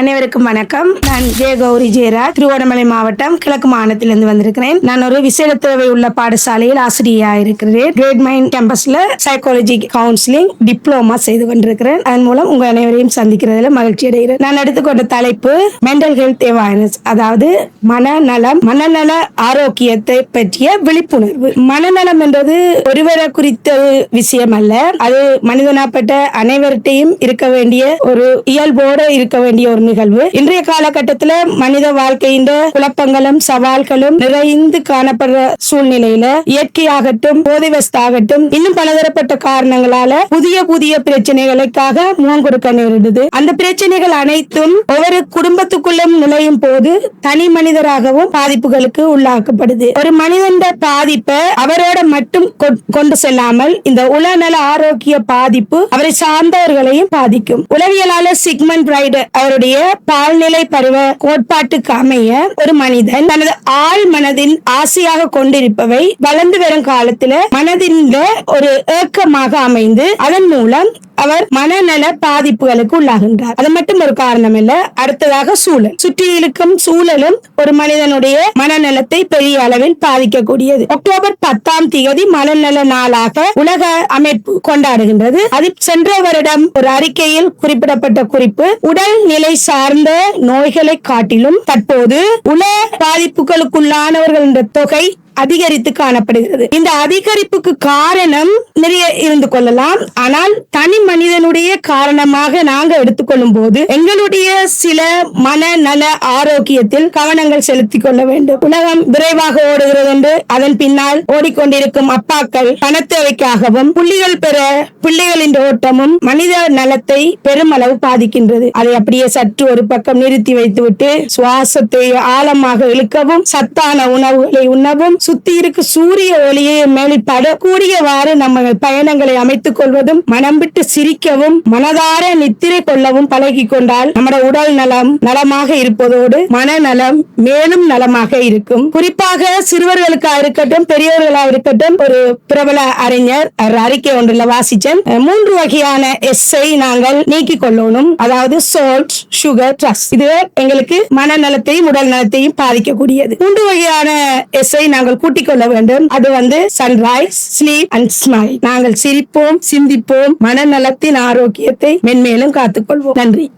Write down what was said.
அனைவருக்கும் வணக்கம். நான் கௌரி ஜெயராஜ், திருவண்ணாமலை மாவட்டம் கிழக்கு மாநிலத்திலிருந்து வந்திருக்கிறேன். நான் ஒரு விசேட தேவை உள்ள பாடசாலையில் ஆசிரியராக இருக்கிறேன். கிரேட் மைன் கேம்பஸ்ல சைக்காலஜி கவுன்சிலிங் டிப்ளோமா செய்து கொண்டிருக்கிறேன். அதன் மூலம் உங்க அனைவரையும் சந்திக்கிறதுல மகிழ்ச்சி அடைகிறேன். நான் எடுத்துக்கொண்ட தலைப்பு மென்டல் ஹெல்த் அவேர்னஸ், அதாவது மனநல ஆரோக்கியத்தை பற்றிய விழிப்புணர்வு. மனநலம் என்பது ஒருவரை குறித்த விஷயம் அல்ல, அது மனிதனாப்பட்ட அனைவர்கிட்டையும் இருக்க வேண்டிய ஒரு இயல்போடு இருக்க வேண்டிய ஒரு நிகழ்வு. இன்றைய காலகட்டத்தில் மனித வாழ்க்கையின் குழப்பங்களும் சவால்களும் நிறைந்து காணப்படுற சூழ்நிலையில இயற்கையாகட்டும் போதைவஸ்தாகட்டும் இன்னும் பலதரப்பட்ட காரணங்களால புதிய புதிய பிரச்சனைகளுக்காக முகம் கொடுக்க நேரிடுது. அந்த பிரச்சனைகள் அனைத்தும் ஒவ்வொரு குடும்பத்துக்குள்ளும் நுழையும் போது தனி மனிதராகவும் பாதிப்புகளுக்கு உள்ளாக்கப்படுது. ஒரு மனிதன் பாதிப்பை அவரோட மட்டும் கொண்டு செல்லாமல் இந்த உளநல ஆரோக்கிய பாதிப்பு அவரை சார்ந்தவர்களையும் பாதிக்கும். உளவியலாளர் சிக்மண்ட் ஃப்ராய்டு அவருடைய பால்நிலை பருவ கோட்பாட்டுக்கு அமைய ஒரு மனிதன் தனது ஆழ் மனதின் ஆசையாக கொண்டிருப்பவை வளர்ந்து வரும் காலத்துல மனதின் ஒரு ஏக்கமாக அமைந்து அதன் மூலம் அவர் மனநல பாதிப்புகளுக்கு உள்ளாகின்றார். அது மட்டும் ஒரு காரணம் இல்ல, அடுத்ததாக சூழல், சுற்றி இருக்கும் சூழலும் ஒரு மனிதனுடைய மனநலத்தை பெரிய அளவில் பாதிக்கக்கூடியது. அக்டோபர் 10 மனநல நாளாக உலக அமைப்பு கொண்டாடுகின்றது. அது சென்ற வருடம் ஒரு அறிக்கையில் குறிப்பிடப்பட்ட குறிப்பு, உடல் நிலை சார்ந்த நோய்களை காட்டிலும் தற்போது உல பாதிப்புகளுக்குள்ளானவர்கள் என்ற தொகை அதிகரித்து காணப்படுகிறது. இந்த அதிகரிப்புக்கு காரணம் நிறைய இருந்து கொள்ளலாம், ஆனால் தனி மனிதனுடைய காரணமாக நாங்க எடுத்துக்கொள்ளும் போது எங்களுடைய சில மனநல ஆரோக்கியத்தில் கவனங்கள் செலுத்திக் கொள்ள வேண்டும். உலகம் விரைவாக ஓடுகிறது என்று அதன் பின்னால் ஓடிக்கொண்டிருக்கும் அப்பாக்கள் பணத்தேவைக்காகவும் புள்ளிகள் பெற பிள்ளைகளின் ஓட்டமும் மனித நலத்தை பெருமளவு பாதிக்கின்றது. அதை அப்படியே சற்று ஒரு பக்கம் நிறுத்தி வைத்துவிட்டு சுவாசத்தை ஆழமாக இழுக்கவும், சத்தான உணவுகளை உண்ணவும், சுத்தி இருக்கு சூரிய ஒளியை மேலில் படக்கூடியவாறு நம்ம பயணங்களை அமைத்துக் கொள்வதும், மனம் விட்டு சிரிக்கவும், மனதார நித்திரை கொள்ளவும் பழகி கொண்டால் நம்முடைய உடல் நலம் நலமாக இருப்பதோடு மனநலம் மேலும் நலமாக இருக்கும். குறிப்பாக சிறுவர்களுக்காக இருக்கட்டும் பெரியவர்களாக இருக்கட்டும், ஒரு பிரபல அறிஞர் அறிக்கை ஒன்றுல வாசிச்சேன். 3 வகையான எஸ்ஸை நாங்கள் நீக்கிக் கொள்ளணும். அதாவது சால்ட், சுகர், ட்ரஸ். இது எங்களுக்கு மனநலத்தையும் உடல் நலத்தையும் பாதிக்கக்கூடியது. 3 வகையான எஸ்ஸை நாங்கள் கூட்டிக் கொள்ள வேண்டும். அது சன்ரைஸ், ஸ்லீப் அண்ட் ஸ்மைல். நாங்கள் சிரிப்போம், சிந்திப்போம், மனநலத்தின் ஆரோக்கியத்தை மென்மேலும் காத்துக்கொள்வோம். நன்றி.